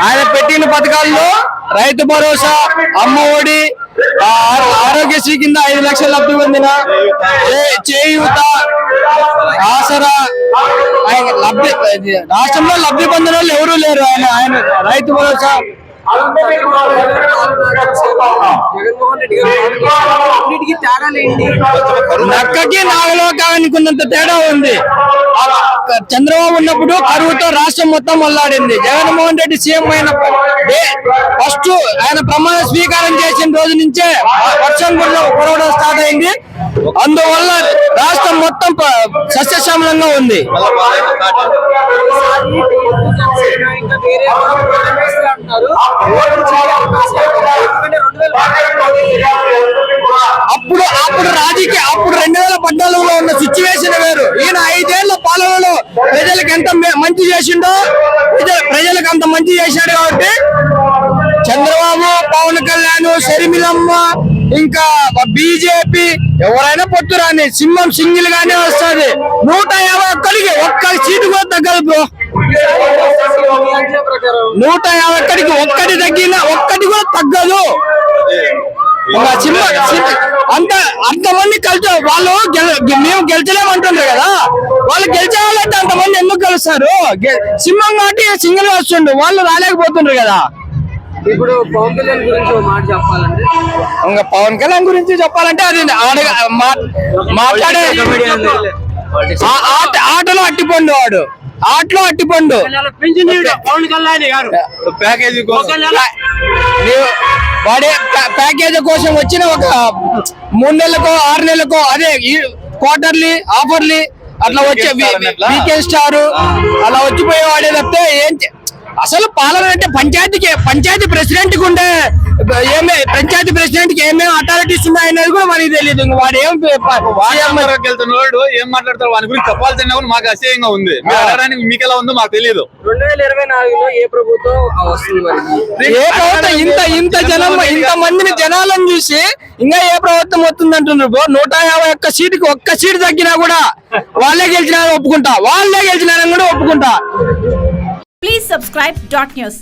ఆయన పెట్టిన పథకాల్లో రైతు భరోసా, అమ్మ ఒడి, ఆరోగ్యశ్రీ కింద 5 లక్షల లబ్ధి పొందిన, చేయూత, ఆసరా, రాష్ట్రంలో లబ్ధి పొందిన వాళ్ళు ఎవరూ లేరు. ఆయన రైతు భరోసా నక్కకి నాగలోకానికి ఉన్నంత తేడా ఉంది. చంద్రబాబు ఉన్నప్పుడు కరువుతో రాష్ట్రం మొత్తం వల్లాడింది. జగన్మోహన్ రెడ్డి సీఎం అయిన ఫస్ట్ ఆయన ప్రమాణ స్వీకారం చేసిన రోజు నుంచే వర్షం కురవడం స్టార్ట్ అయింది. అందువల్ల రాష్ట్రం మొత్తం సస్యశ్యామలంగా ఉంది. అప్పుడు రాజకీయ 2014లో ఉన్న సిచ్యువేషన్ వేరు. ఈయన 5 ఏళ్ల పాలనలో ప్రజలకు ఎంత మంచి చేసిండో, ప్రజలకు అంత మంచి చేశాడు. కాబట్టి చంద్రబాబు, పవన్ కళ్యాణ్, షర్మిలమ్మ, ఇంకా బీజేపీ ఎవరైనా పొత్తురాని సింహం సింగిల్ గానే వస్తుంది. 151కి ఒక్క సీటు కూడా తగ్గదు బ్రో. 151కి ఒక్కటి తగ్గినా ఒక్కటి కూడా తగ్గదు. అంతమంది వాళ్ళు మేము గెలిచలేమంటున్నారు కదా, వాళ్ళు గెలిచేవాళ్ళంటే అంతమంది ఎందుకు గెలుస్తారు? సింహం కాబట్టి సింగిల్ గా వస్తుండ్రు, వాళ్ళు రాలేకపోతుండ్రు కదా. ఇప్పుడు పవన్ కళ్యాణ్ గురించి ఒక మాట చెప్పాలంటే, ఇంకా పవన్ కళ్యాణ్ గురించి చెప్పాలంటే అది మాట్లాడే ఆటలో అట్టిపండు, వాడు ఆటలో అట్టిపండు. పవన్ కళ్యాణ్ గారు వాడే ప్యాకేజీ కోసం వచ్చిన ఒక 3 నెలలకో 6 నెలలకో అదే క్వార్టర్లీ ఆఫర్లీ అట్లా వచ్చే వీకెండ్ స్టార్ అలా వచ్చిపోయేవాడే తప్పితే అసలు పాలన అంటే పంచాయతీ ప్రెసిడెంట్ కి ఉండే పంచాయతీ ప్రెసిడెంట్ కి ఏమేమి అథారిటీస్ ఉన్నాయనేది కూడా మనకి తెలియదు. వాడు ఏం మాట్లాడతారు వాని గురించి చెప్పాల్సిన మాకు అసహ్యంగా ఉంది. మీకు ఎలా ఉందో మాకు తెలియదు. 2024లో ఏ ప్రభుత్వం వస్తుంది? ఏ ప్రభుత్వం ఇంత మందిని జనాలను చూసి ఇంకా ఏ ప్రభుత్వం వస్తుంది అంటున్నారు. 151 సీటుకి ఒక్క సీటు తగ్గినా కూడా వాళ్ళే గెలిచినారని ఒప్పుకుంటా, వాళ్ళే గెలిచినారని కూడా ఒప్పుకుంటా. Please subscribe .news.